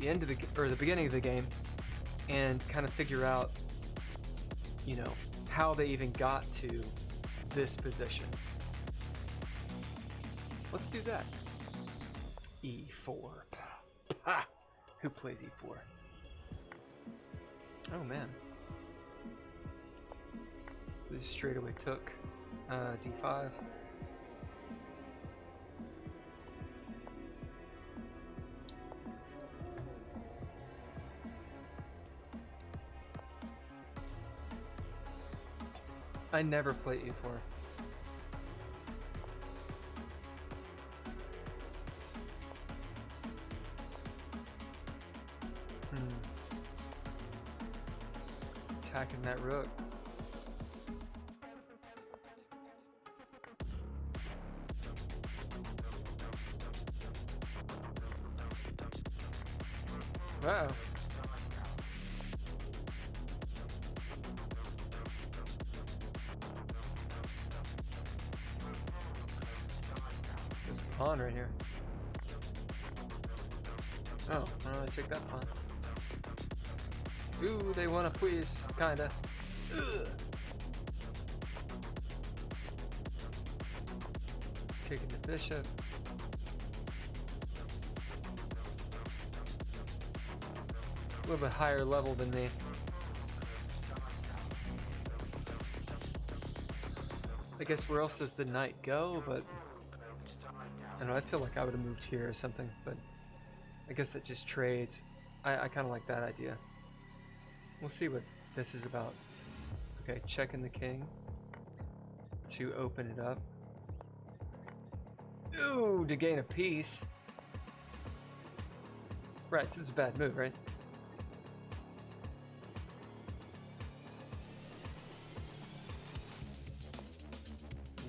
the end of the beginning of the game and kind of figure out, you know, how they even got to this position. Let's do that. E4. Ah, who plays E4? Oh man. So this straight away took D5. I never play E4. Attacking that rook. Wow. There's a pawn right here. Oh, I take that pawn. Ooh, they want a piece, kinda. Ugh. Taking the bishop. A little bit higher level than me. I guess where else does the knight go? But I don't know, I feel like I would have moved here or something, but I guess that just trades. I kind of like that idea. We'll see what this is about. Okay, checking the king to open it up. Ooh, to gain a piece. Right, so this is a bad move, right?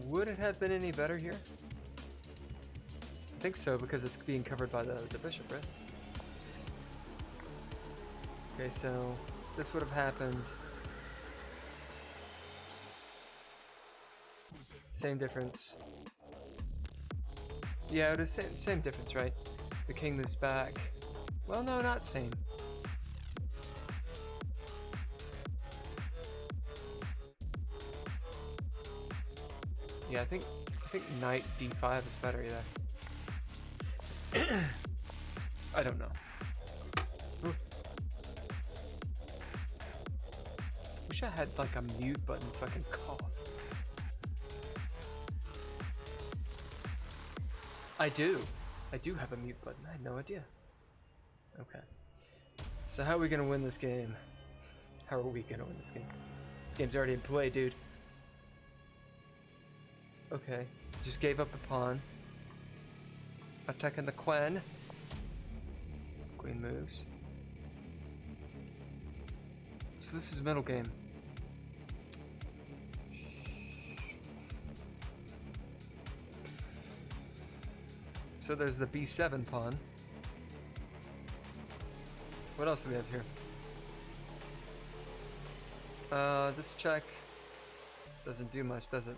Would it have been any better here? I think so, because it's being covered by the bishop, right? Okay, so this would have happened. Same difference. Yeah, it was same difference, right? The king moves back. Well, no, not same. Yeah, I think knight d5 is better. Yeah. I don't know. Ooh. Wish I had like a mute button so I can cough. I do have a mute button. I had no idea. Okay. So how are we gonna win this game? How are we gonna win this game? This game's already in play, dude. Okay. Just gave up the pawn. Attacking the queen. Queen moves. So this is middle game. So there's the b7 pawn. What else do we have here? This check doesn't do much, does it?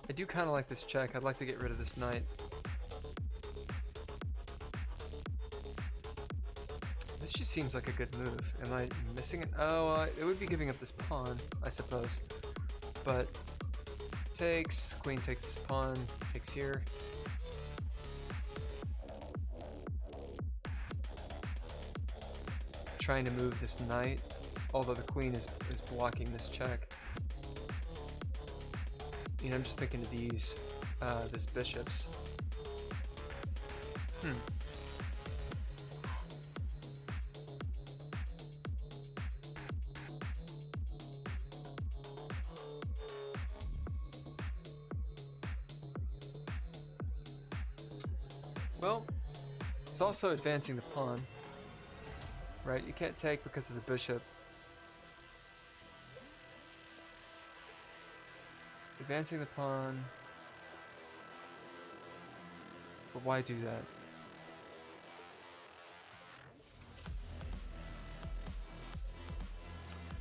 I do kind of like this check. I'd like to get rid of this knight. This just seems like a good move. Am I missing it? Oh, it would be giving up this pawn, I suppose. But takes, the queen takes this pawn, takes here. Trying to move this knight, although the queen is blocking this check. You know, I'm just thinking of these, this bishops. Well, it's also advancing the pawn, right? You can't take because of the bishop. Advancing the pawn, but why do that?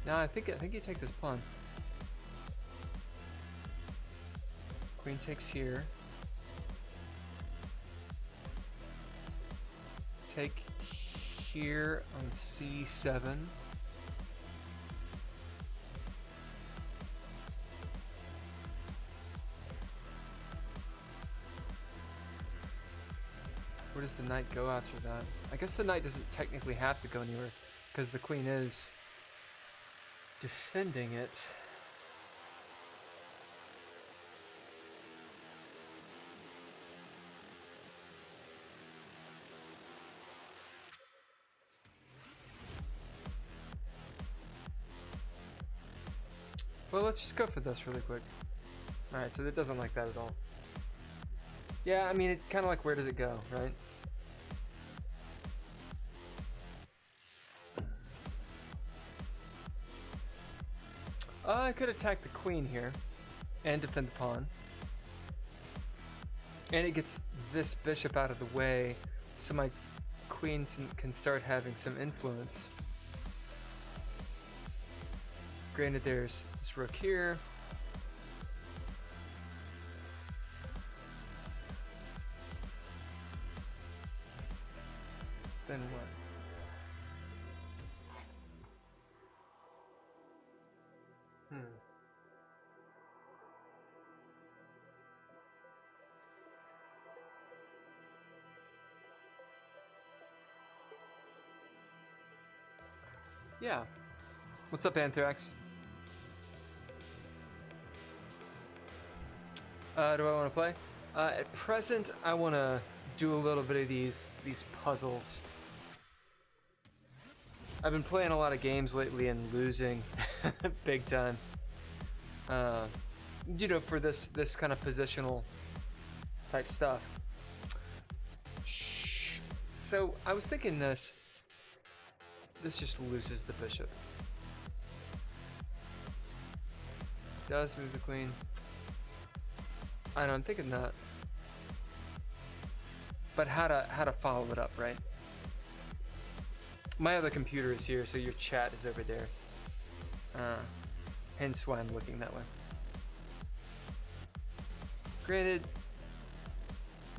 No, I think you take this pawn. Queen takes here. Take here on c7. Where does the knight go after that? I guess the knight doesn't technically have to go anywhere because the queen is defending it. Well, let's just go for this really quick. Alright, so it doesn't like that at all. Yeah, I mean, it's kind of like, where does it go, right? I could attack the queen here and defend the pawn. And it gets this bishop out of the way so my queen can start having some influence. Granted, there's this rook here. Then what? Yeah. What's up, Anthrax? Do I want to play? At present, I want to do a little bit of these puzzles. I've been playing a lot of games lately and losing big time. You know, for this kind of positional type stuff. So I was thinking this just loses the bishop. Does move the queen. I know, I'm thinking that. But how to follow it up, right? My other computer is here, so your chat is over there. Hence why I'm looking that way. Granted,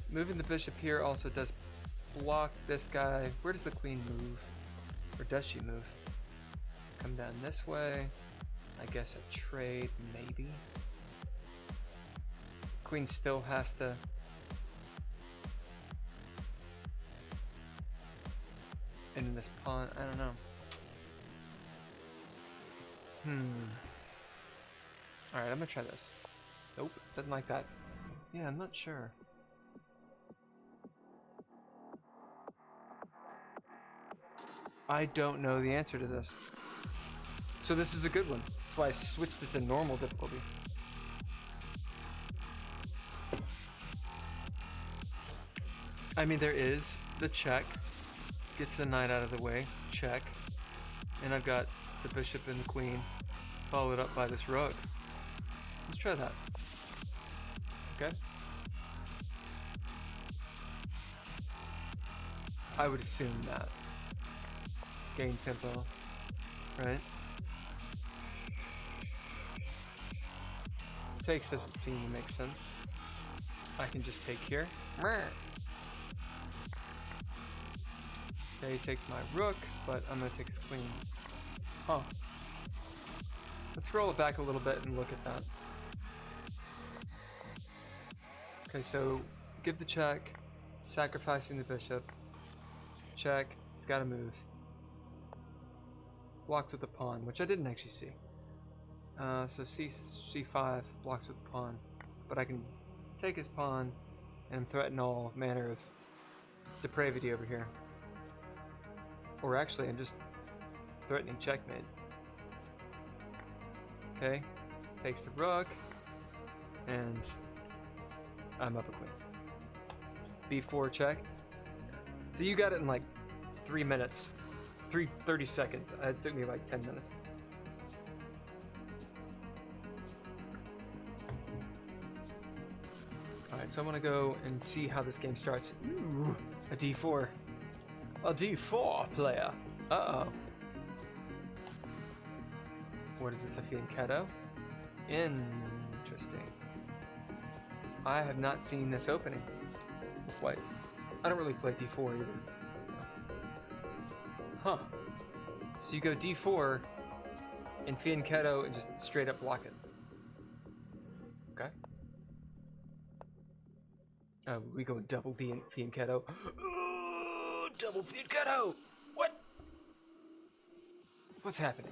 moving the bishop here also does block this guy. Where does the queen move? Or does she move? Come down this way. I guess a trade, maybe. Queen still has to... And in this pawn, I don't know. Alright, I'm gonna try this. Nope, doesn't like that. Yeah, I'm not sure. I don't know the answer to this. So this is a good one. That's why I switched it to normal difficulty. I mean, there is the check. Gets the knight out of the way. Check. And I've got the bishop and the queen followed up by this rook. Let's try that. Okay. I would assume that. Gain tempo, right? Takes doesn't seem to make sense. I can just take here. Okay, he takes my rook, but I'm gonna take his queen. Huh. Let's scroll it back a little bit and look at that. Okay, so give the check, sacrificing the bishop. Check, he's gotta move. Blocks with the pawn, which I didn't actually see. So c5 blocks with the pawn, but I can take his pawn and threaten all manner of depravity over here. Or actually, I'm just threatening checkmate. Okay, takes the rook, and I'm up a queen. b4 check. So you got it in like 3 minutes. 30 seconds. It took me like 10 minutes. Alright, so I'm gonna go and see how this game starts. Ooh, a d4. A d4 player. Uh-oh. What is this, a fianchetto? Interesting. I have not seen this opening with white. I don't really play d4 either. Huh. So you go d4 and fianchetto and just straight up block it. Okay. We go double D and fianchetto. Ooh, double fianchetto! What? What's happening?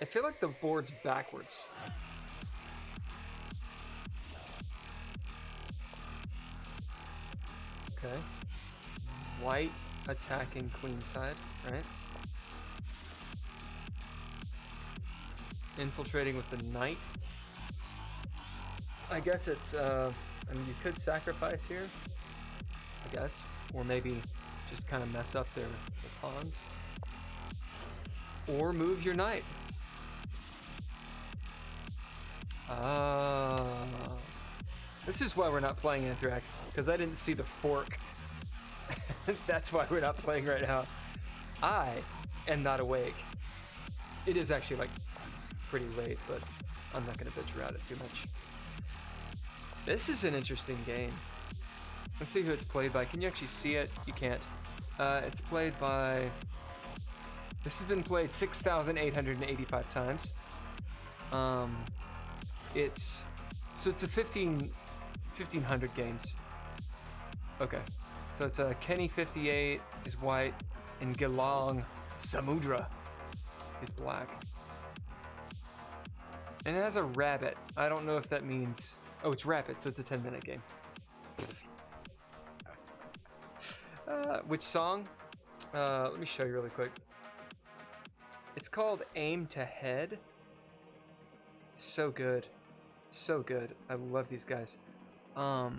I feel like the board's backwards. Okay. White attacking queenside, right? Infiltrating with the knight. I guess it's, I mean, you could sacrifice here, I guess. Or maybe just kind of mess up their pawns. Or move your knight. This is why we're not playing Anthrax, because I didn't see the fork. That's why we're not playing right now. I am not awake. It is actually like pretty late, but I'm not gonna bitch around it too much. This is an interesting game. Let's see who it's played by. Can you actually see it? You can't. It's played by... This has been played 6,885 times. It's a 1,500 games. Okay. So it's Kenny 58 is white, and Geelong Samudra is black. And it has a rabbit. I don't know if that means... Oh, it's rapid, so it's a 10-minute game. Which song? Let me show you really quick. It's called Aim to Head. It's so good. It's so good. I love these guys. Let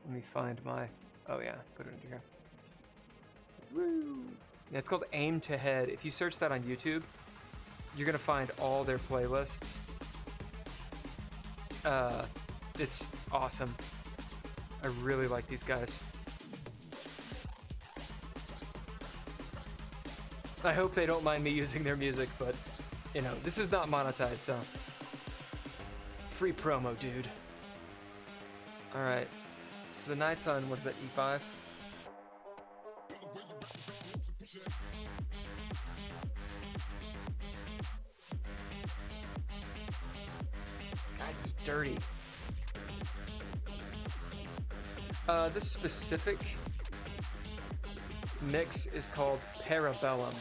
me find my... Oh yeah, put it in here. Woo! Yeah, it's called Aim to Head. If you search that on YouTube, you're gonna find all their playlists. It's awesome. I really like these guys. I hope they don't mind me using their music, but, you know, this is not monetized, so... Free promo, dude. Alright. So the knight's on, what is that, e5? Guys, it's dirty. This specific mix is called Parabellum.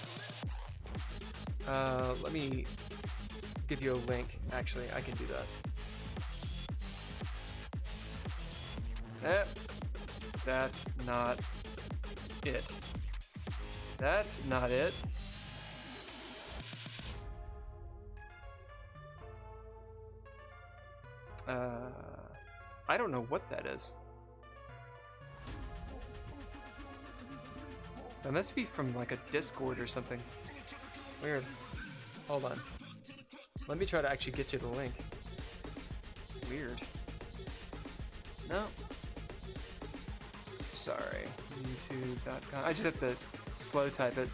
Let me give you a link. Actually, I can do that. That's not it. That's not it. I don't know what that is. That must be from like a Discord or something. Weird. Hold on. Let me try to actually get you the link. Weird. No. Sorry. YouTube.com. I just have to slow type it.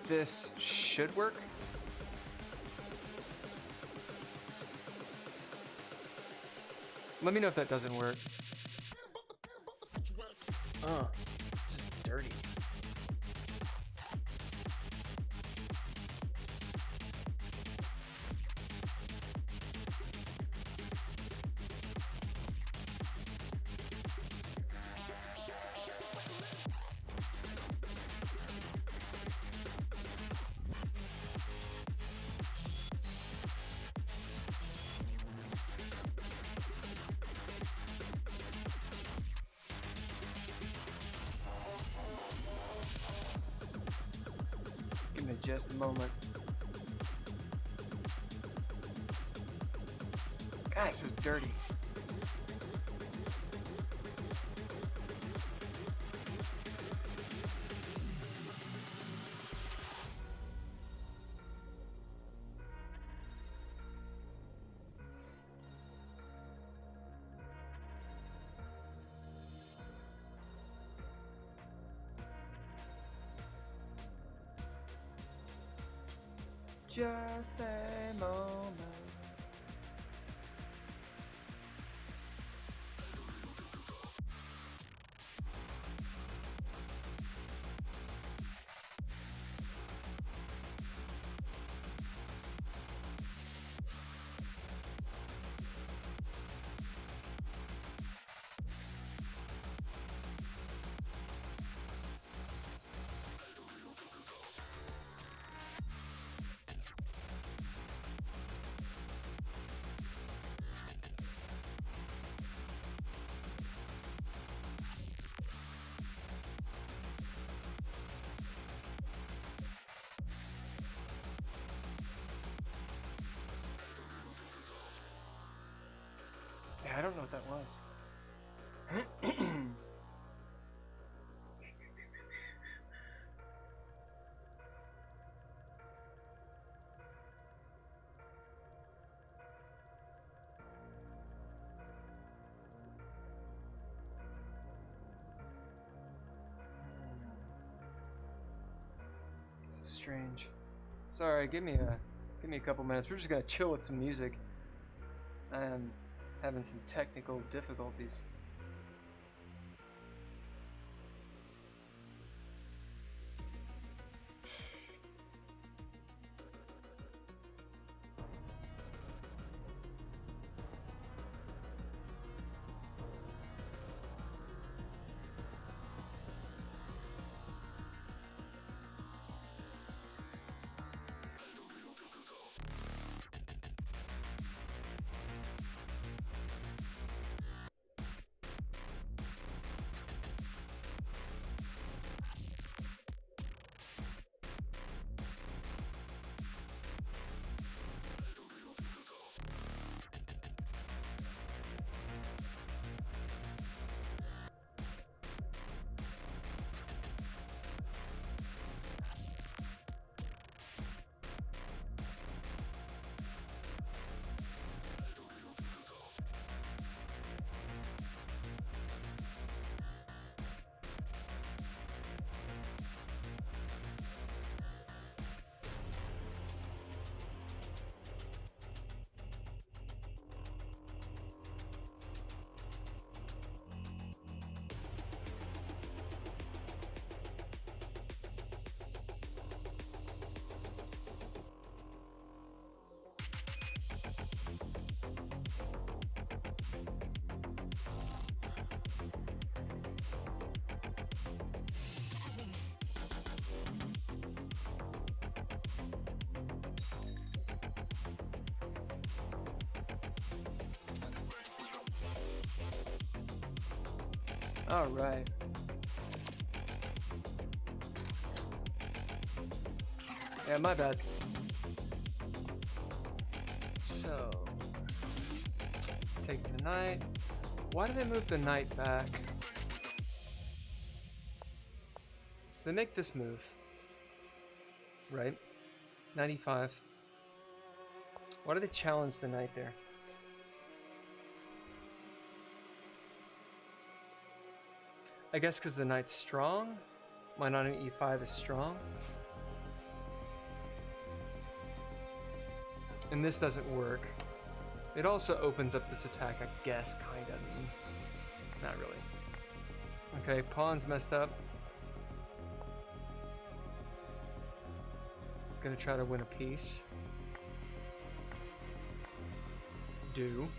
This should work. Let me know if that doesn't work. Oh, it's just dirty. Just a moment. Guys, it's dirty. just a moment. Yeah, I don't know what that was. So strange. Sorry, give me a couple minutes. We're just gonna chill with some music. I am having some technical difficulties. All right. Yeah, my bad. So, take the knight. Why do they move the knight back? So they make this move, right? 95. Why do they challenge the knight there? I guess because the knight's strong. My knight on e5 is strong. And this doesn't work. It also opens up this attack, I guess, kinda. Not really. Okay, pawn's messed up. Gonna try to win a piece. Do.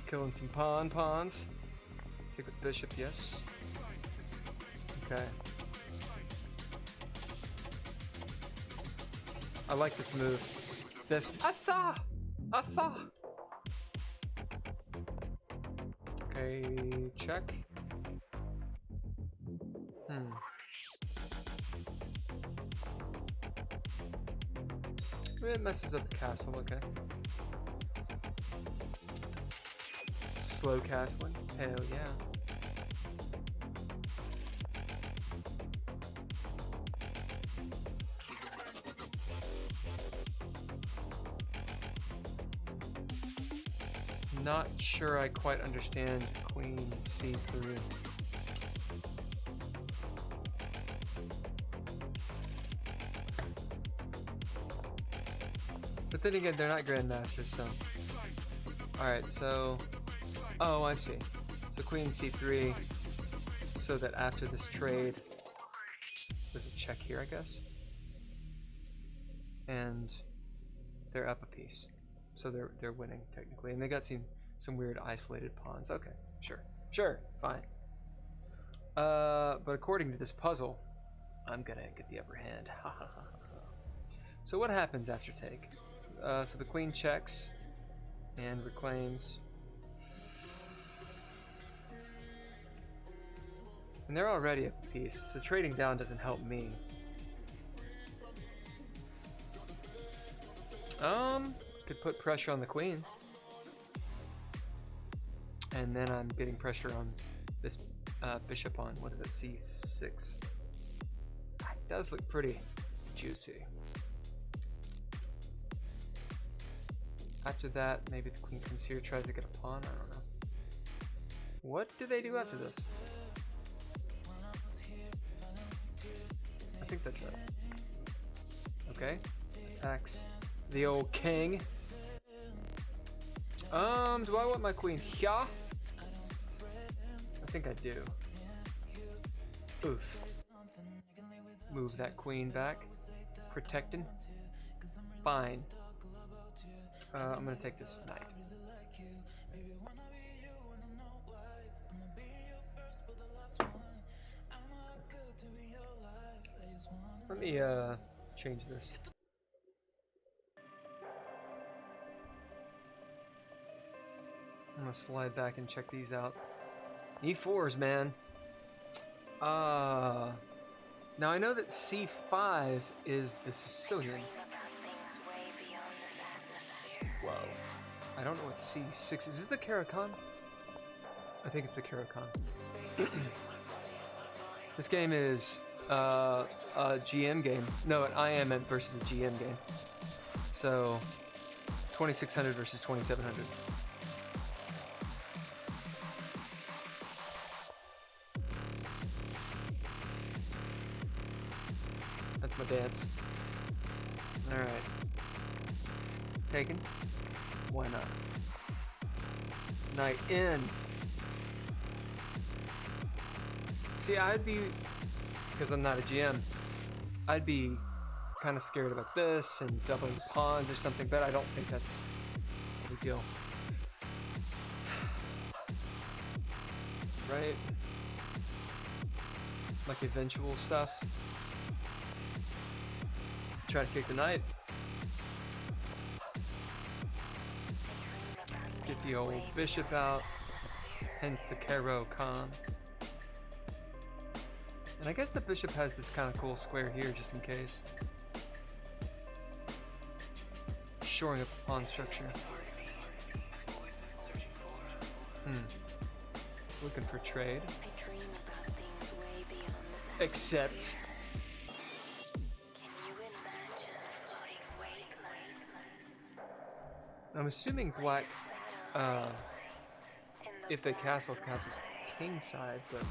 Killing some pawns. Take with bishop, yes. Okay. I like this move. This Asa! Okay, check. It messes up the castle, okay. Slow castling, hell yeah. Not sure I quite understand queen c3. But then again, they're not grandmasters, so. Alright, so. Oh, I see. So queen c3, so that after this trade, there's a check here, I guess. And they're up a piece. So they're winning, technically. And they got some weird isolated pawns. Okay, sure, fine. But according to this puzzle, I'm gonna get the upper hand. So what happens after take? So the queen checks and reclaims. And they're already up a piece, so trading down doesn't help me. Could put pressure on the queen. And then I'm getting pressure on this bishop on, what is it, c6. That does look pretty juicy. After that, maybe the queen comes here, tries to get a pawn, I don't know. What do they do after this? I think that's it. Okay, attacks the old king. Do I want my queen here? I think I do. Oof. Move that queen back. Protecting. Fine. I'm gonna take this knight. Let me change this. I'm gonna slide back and check these out. E4s, man. Now I know that C5 is the Sicilian. Whoa. I don't know what C6 is. Is this the Caracan? I think it's the Caracan. This game is a GM game. No, an IM versus a GM game. So 2600 versus 2700. That's my dance. Alright. Taken. Why not? Knight in. See, I'd be, because I'm not a GM, I'd be kind of scared about this and doubling pawns or something, but I don't think that's a big deal. Right? Like eventual stuff. Try to kick the knight. Get the old bishop out, hence the Caro-Can. And I guess the bishop has this kind of cool square here just in case. Shoring up the pawn structure. Looking for trade. Except I'm assuming black, if they castle's king side, but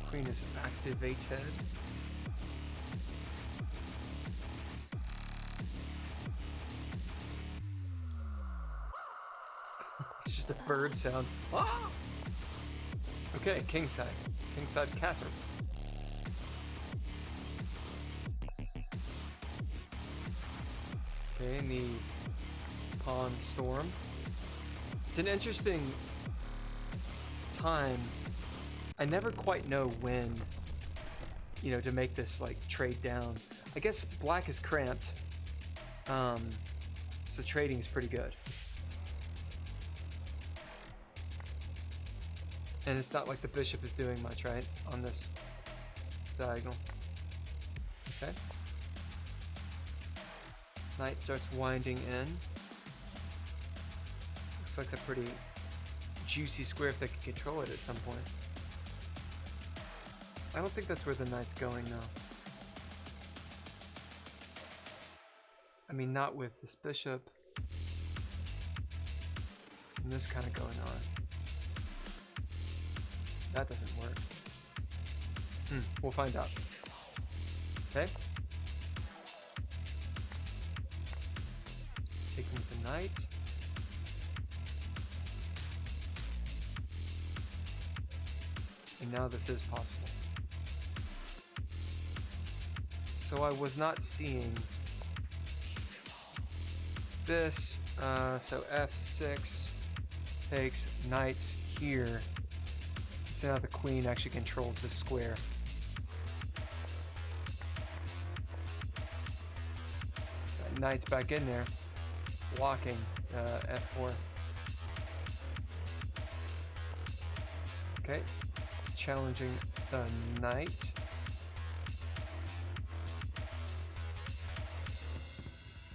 queen is activated. It's just a bird sound. Ah! Okay, kingside. Kingside castle. Okay, and the pawn storm. It's an interesting time. I never quite know when, you know, to make this like trade down. I guess black is cramped, so trading is pretty good. And it's not like the bishop is doing much, right, on this diagonal. Okay. Knight starts winding in. Looks like a pretty juicy square if they can control it at some point. I don't think that's where the knight's going, though. I mean, not with this bishop and this kind of going on. That doesn't work. We'll find out. Okay. Take him with the knight. And now this is possible. So I was not seeing this. So f6 takes knights here. So now the queen actually controls this square. That knight's back in there, blocking f4. Okay, challenging the knight.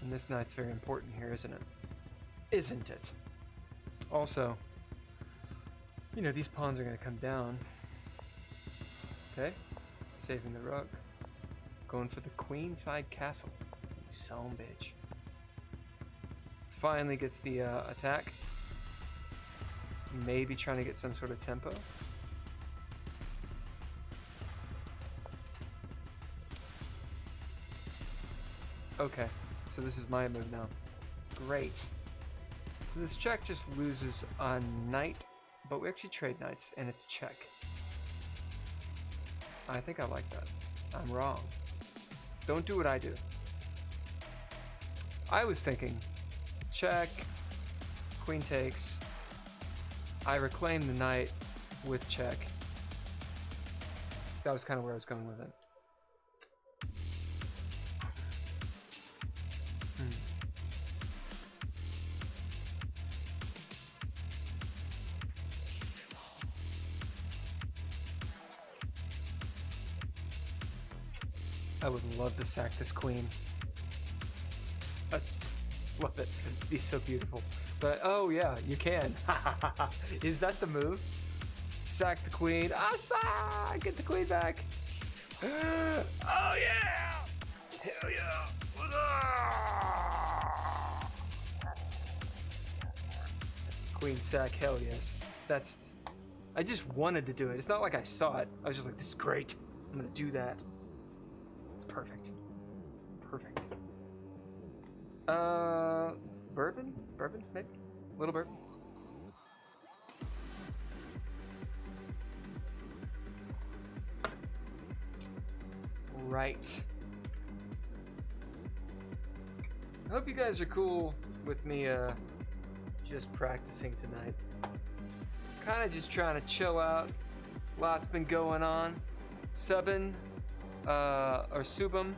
And this knight's very important here, isn't it? Isn't it? Also, you know, these pawns are going to come down. Okay, saving the rook. Going for the queenside castle. You son bitch. Finally gets the attack. Maybe trying to get some sort of tempo. Okay, so this is my move now. Great. So this check just loses a knight, but we actually trade knights, and it's a check. I think I like that. I'm wrong. Don't do what I do. I was thinking, check, queen takes, I reclaim the knight with check. That was kind of where I was going with it. I would love to sack this queen. I just love it. It'd be so beautiful. But oh yeah, you can. Is that the move? Sack the queen. Asa! Get the queen back. Oh yeah! Hell yeah! Queen sack. Hell yes. That's. I just wanted to do it. It's not like I saw it. I was just like, this is great. I'm gonna do that. It's perfect. It's perfect. Bourbon? Bourbon, maybe? A little bourbon? Right. I hope you guys are cool with me, just practicing tonight. Kind of just trying to chill out. Lots been going on. Subbing. Or Subum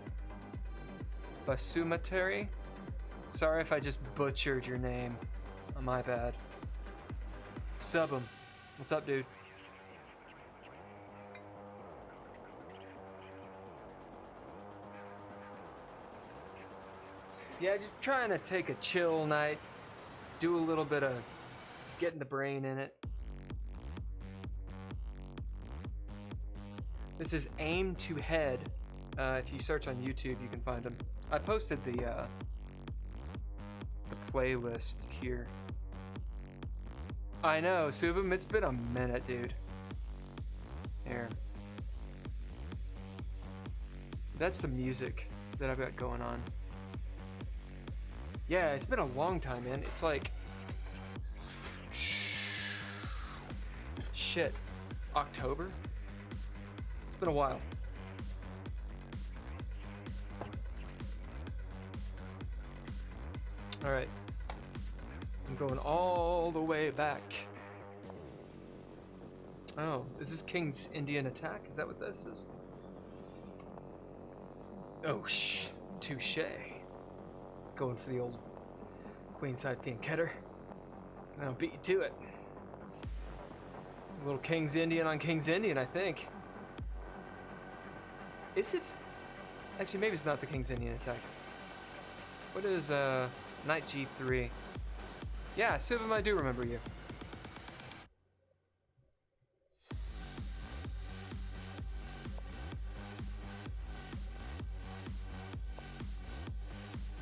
Basumatary. Sorry if I just butchered your name. My bad. Subum. What's up, dude? Yeah, just trying to take a chill night. Do a little bit of getting the brain in it. This is Aim to Head. If you search on YouTube, you can find them. I posted the playlist here. I know, Subum, it's been a minute, dude. Here. That's the music that I've got going on. Yeah, it's been a long time, man. It's like... Shit. October? It's been a while. Alright. I'm going all the way back. Oh, is this King's Indian Attack? Is that what this is? Oh, touche. Going for the old queenside fianchetto. I'll beat you to it. A little King's Indian on King's Indian, I think. Is it? Actually, maybe it's not the King's Indian Attack. What is Knight G3? Yeah, Subum, I do remember you.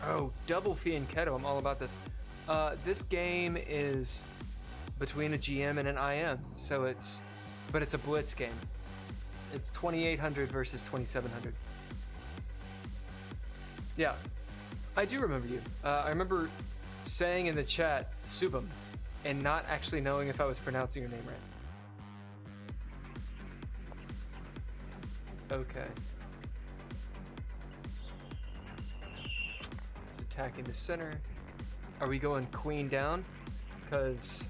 Oh, double fianchetto. I'm all about this. This game is between a GM and an IM, so but it's a blitz game. It's 2800 versus 2700. Yeah, I do remember you. I remember saying in the chat, Subam, and not actually knowing if I was pronouncing your name right. Okay. Just attacking the center. Are we going queen down? Because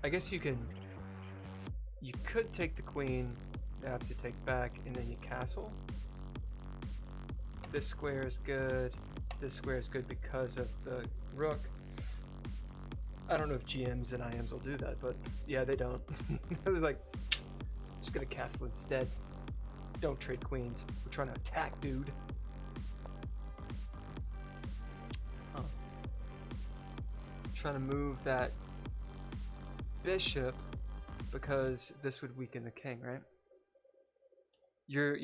I guess you could take the queen, perhaps you take back, and then you castle. This square is good. This square is good because of the rook. I don't know if GMs and IMs will do that, but yeah, they don't. I was like, just gonna castle instead. Don't trade queens. We're trying to attack, dude. Huh. Trying to move that bishop because this would weaken the king, right? You're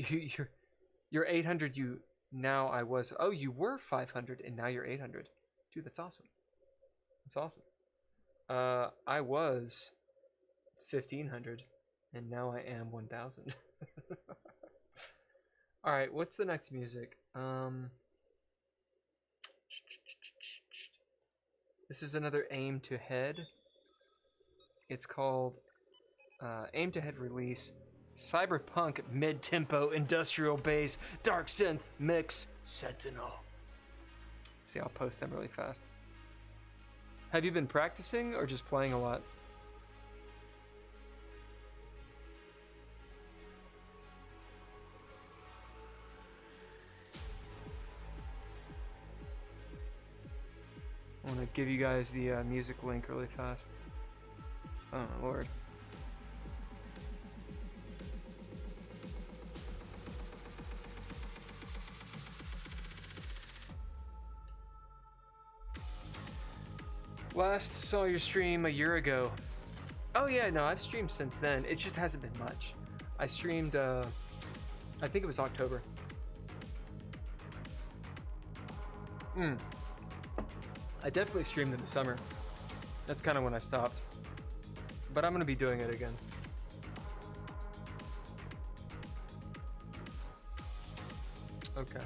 800. Now I was. Oh, you were 500, and now you're 800. Dude, that's awesome. That's awesome. I was 1500, and now I am 1000. All right, what's the next music? This is another aim to head. It's called Aim to Head release. CyberPunk mid-tempo industrial bass dark synth mix Sentinel. See, I'll post them really fast. Have you been practicing or just playing a lot? I want to give you guys the music link really fast. Oh my lord. Last saw your stream a year ago. Oh yeah, no, I've streamed since then. It just hasn't been much. I streamed, I think it was October. I definitely streamed in the summer. That's kind of when I stopped. But I'm going to be doing it again. Okay.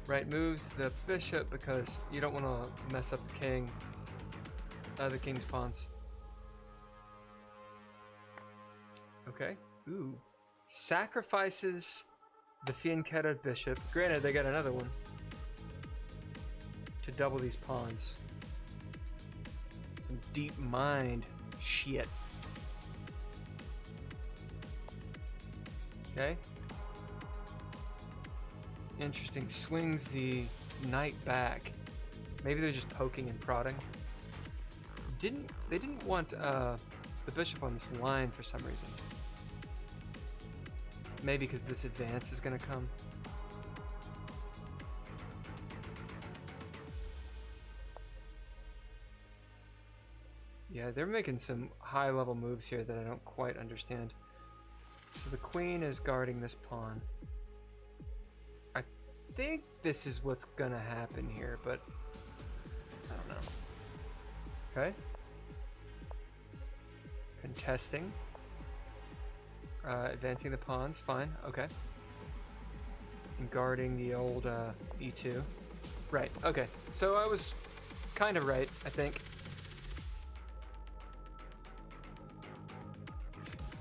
Right moves the bishop because you don't want to mess up the king. The king's pawns. Okay. Ooh. Sacrifices the fianchetto bishop. Granted, they got another one to double these pawns. Some deep mind shit. Okay. Interesting. Swings the knight back. Maybe they're just poking and prodding. They didn't want the bishop on this line for some reason. Maybe because this advance is gonna come. Yeah, they're making some high-level moves here that I don't quite understand. So the queen is guarding this pawn. I think this is what's gonna happen here, but I don't know. Okay. Contesting. Advancing the pawns, fine, okay. And guarding the old e2. Right, okay. So I was kind of right, I think.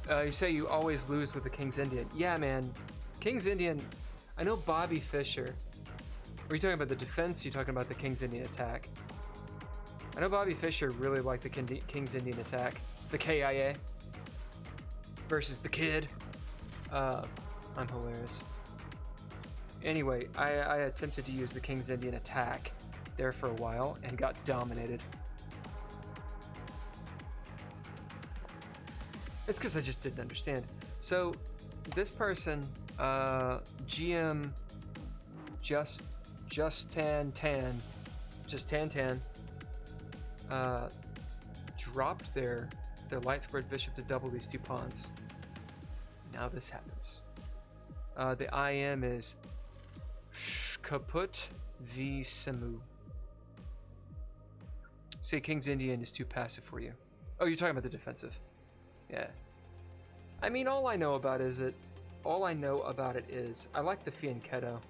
You say you always lose with the King's Indian. Yeah, man. King's Indian, I know Bobby Fischer. Were you talking about the defense? Or are you talking about the King's Indian attack? I know Bobby Fischer really liked the King's Indian attack. The KIA. Versus the kid. I'm hilarious. Anyway, I attempted to use the King's Indian attack there for a while and got dominated. It's because I just didn't understand. So, this person, GM Justan Tan, dropped their light squared bishop to double these two pawns. Now this happens. The IM is Kaput v Samu. Say King's Indian is too passive for you. Oh, you're talking about the defensive. Yeah. I mean, all I know about it is I like the Fianchetto.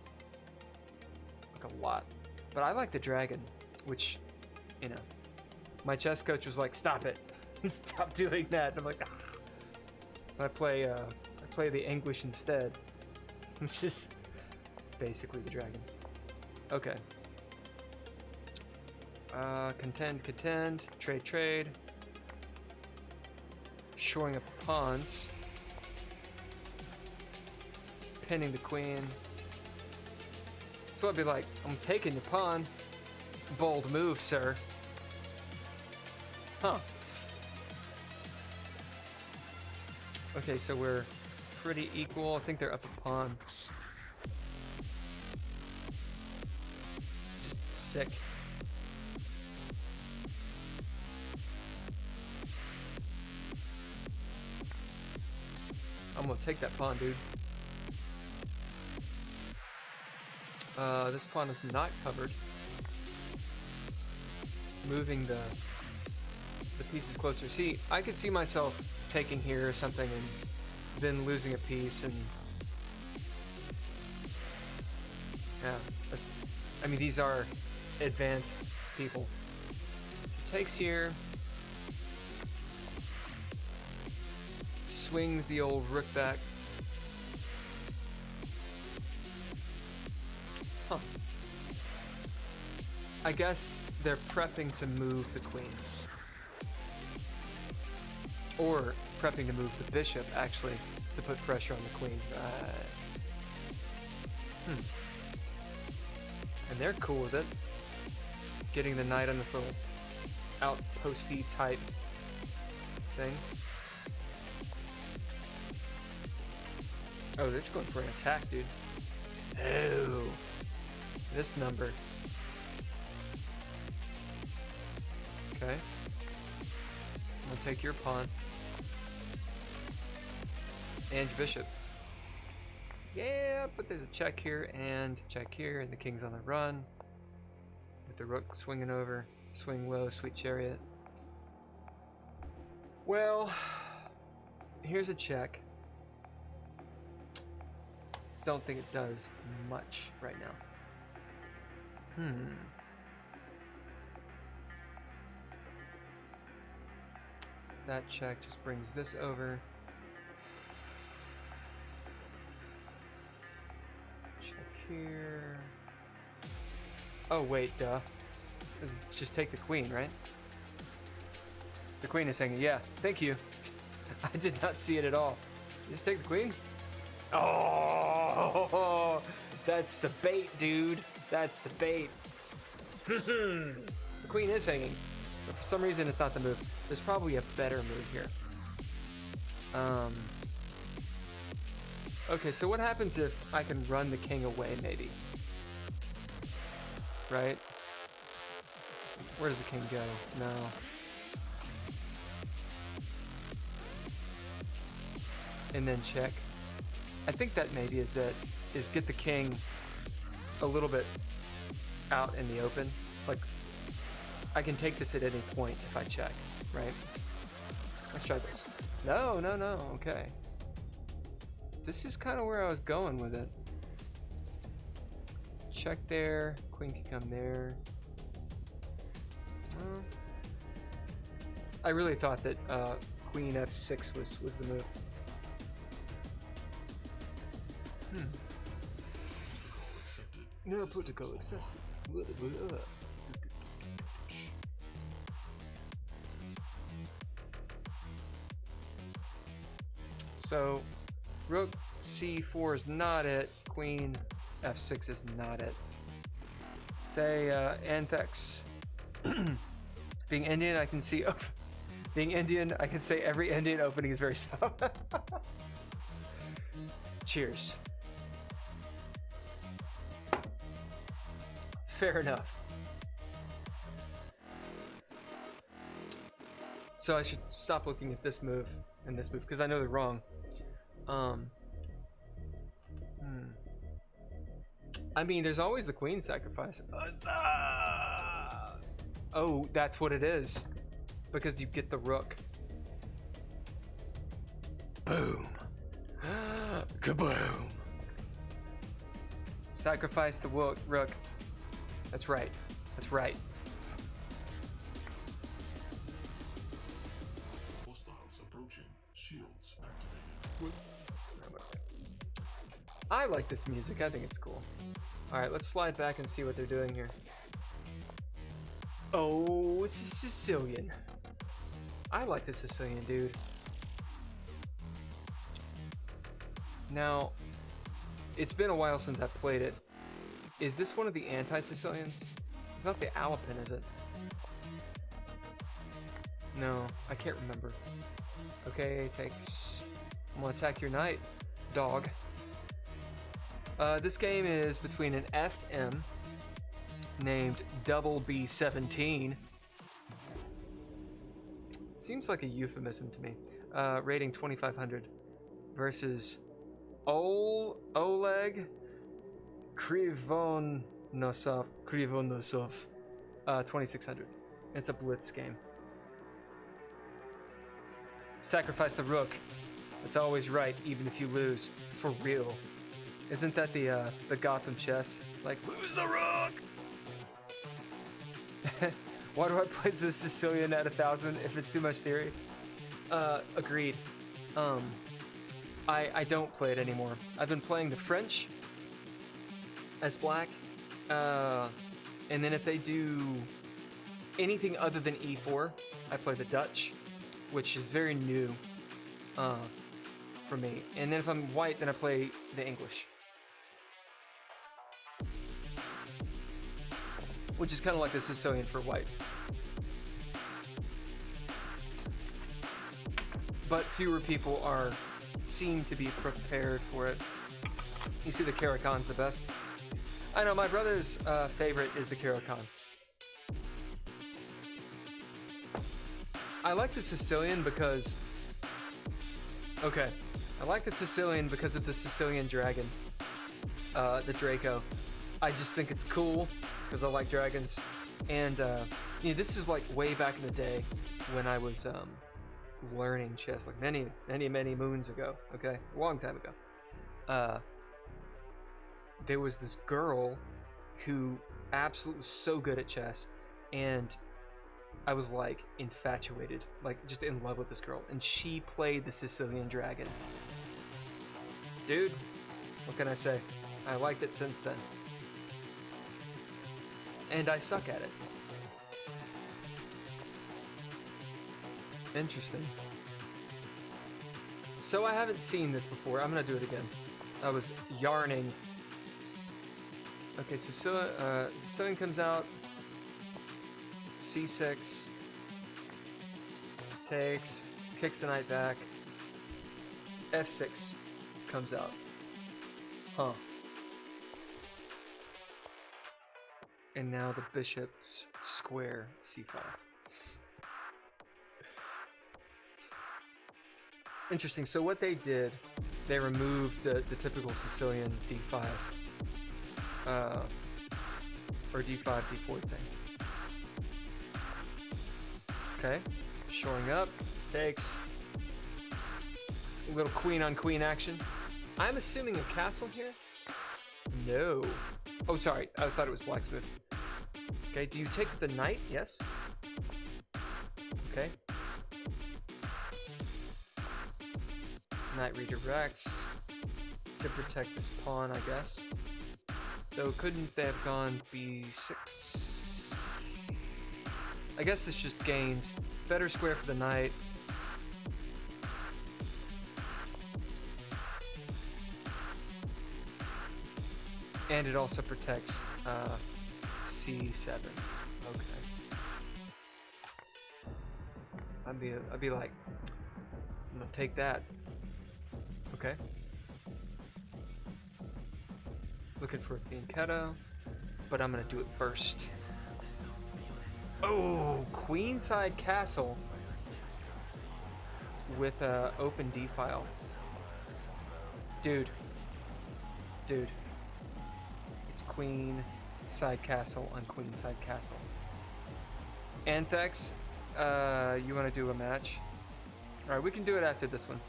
Like a lot. But I like the dragon, which, you know, my chess coach was like, stop it. Stop doing that. And I'm like, ah. So I play the English instead, which is basically the dragon. Okay. Contend, trade. Shoring up the pawns. Pinning the queen. So I'd be like, I'm taking your pawn. Bold move, sir. Huh. Okay, so we're pretty equal. I think they're up a pawn. Just sick. I'm gonna take that pawn, dude. This pawn is not covered. Moving the pieces closer. See, I could see myself taking here or something and then losing a piece, and yeah, that's, I mean, these are advanced people. So takes here, swings the old rook back. Huh. I guess they're prepping to move the queen. Or prepping to move the bishop, actually, to put pressure on the queen. And they're cool with it. Getting the knight on this little outposty type thing. Oh, they're just going for an attack, dude. Oh. This number. Okay. I'm gonna take your pawn. And your bishop. Yeah, but there's a check here and check here, and the king's on the run. With the rook swinging over. Swing low, sweet chariot. Well, here's a check. Don't think it does much right now. That check just brings this over. Check here. Oh wait, duh. Just take the queen, right? The queen is saying, yeah, thank you. I did not see it at all. Just take the queen? Oh, that's the bait, dude. That's the bait. The queen is hanging, but for some reason it's not the move. There's probably a better move here. Okay, so what happens if I can run the king away, maybe? Right? Where does the king go? No. And then check. I think that maybe is it. Is get the king a little bit out in the open. Like, I can take this at any point if I check, right? Let's try this. No, okay. This is kind of where I was going with it. Check there, queen can come there. I really thought that queen f6 was the move. No protocol accepted. So, rook c4 is not it. Queen f6 is not it. Say Anthex. Being Indian, I can see. Being Indian, I can say every Indian opening is very soft. Cheers. Fair enough. So I should stop looking at this move and this move because I know they're I mean, there's always the queen sacrifice. Oh, that's what it is. Because you get the rook. Boom. Kaboom. Sacrifice the rook. That's right. That's right. Hostiles approaching. Shields activated. I like this music. I think it's cool. All right, let's slide back and see what they're doing here. Oh, it's a Sicilian. I like the Sicilian, dude. Now, it's been a while since I played it. Is this one of the anti-Sicilians? It's not the Alpin, is it? No, I can't remember. Okay, thanks. I'm gonna attack your knight, dog. This game is between an FM named Double B17. Seems like a euphemism to me. Rating 2500 versus Oleg Krivonosov 2600. It's a blitz game. Sacrifice the rook. It's always right, even if you lose. For real. Isn't that the Gotham chess? Like, lose the rook! Why do I play the Sicilian at 1000 if it's too much theory? Agreed. I don't play it anymore. I've been playing the French as black. And then if they do anything other than E4, I play the Dutch, which is very new for me. And then if I'm white, then I play the English. Which is kind of like the Sicilian for white. But fewer people seem to be prepared for it. You see the Caracon's the best. I know, my brother's favorite is the Caracon. I like the Sicilian because... Okay. I like the Sicilian because of the Sicilian dragon. The Draco. I just think it's cool because I like dragons. And, you know, this is like way back in the day when I was learning chess, like many moons ago, okay? A long time ago. There was this girl who absolutely was so good at chess, and I was like infatuated, like just in love with this girl, and she played the Sicilian dragon. Dude, what can I say? I liked it since then. And I suck at it. Interesting. So I haven't seen this before. I'm gonna do it again. I was yarning. Okay, so Sicilian comes out. C6. Takes. Kicks the knight back. F6 comes out. Huh. And now the bishop's square C5. Interesting. So what they did, they removed the typical Sicilian D5. Or D5, D4 thing. Okay. Shoring up. Takes. A little queen on queen action. I'm assuming a castle here? No. Oh, sorry. I thought it was blacksmith. Okay, do you take the knight? Yes. Okay. Knight redirects to protect this pawn, I guess. So couldn't they have gone B6? I guess this just gains better square for the knight. And it also protects C7. Okay. I'd be like, I'm gonna take that. Okay. Looking for a fianchetto, but I'm gonna do it first. Oh, queenside castle with a open D file. Dude. It's queen, side castle, on queen, side castle. Anthex, you want to do a match? Alright, we can do it after this one.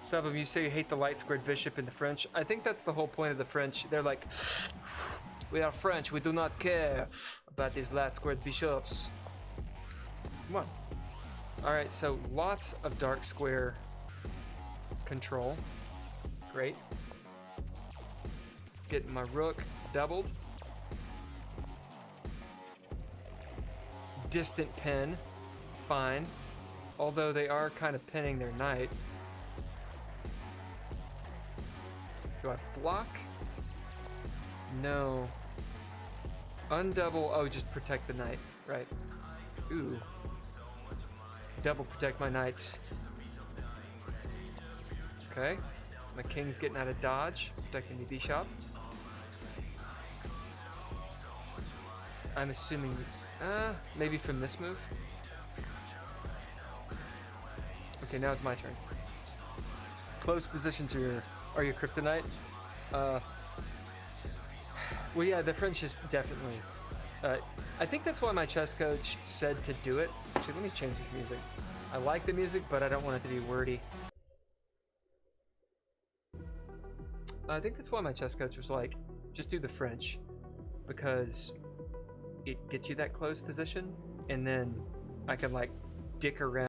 Some of you say you hate the light squared bishop in the French. I think that's the whole point of the French. They're like, we are French, we do not care about these light squared bishops. Come on. Alright, so lots of dark square control. Great. Getting my rook doubled. Distant pin. Fine. Although they are kind of pinning their knight. Do I block? No. Undouble. Oh, just protect the knight. Right. Ooh. Double protect my knights. Okay. My king's getting out of dodge. Protecting the bishop. I'm assuming... maybe from this move? Okay, now it's my turn. Close positions are your kryptonite. Well, yeah, the French is definitely... I think that's why my chess coach said to do it. Actually, let me change this music. I like the music, but I don't want it to be wordy. I think that's why my chess coach was like, just do the French. Because it gets you that close position, and then I can, like, dick around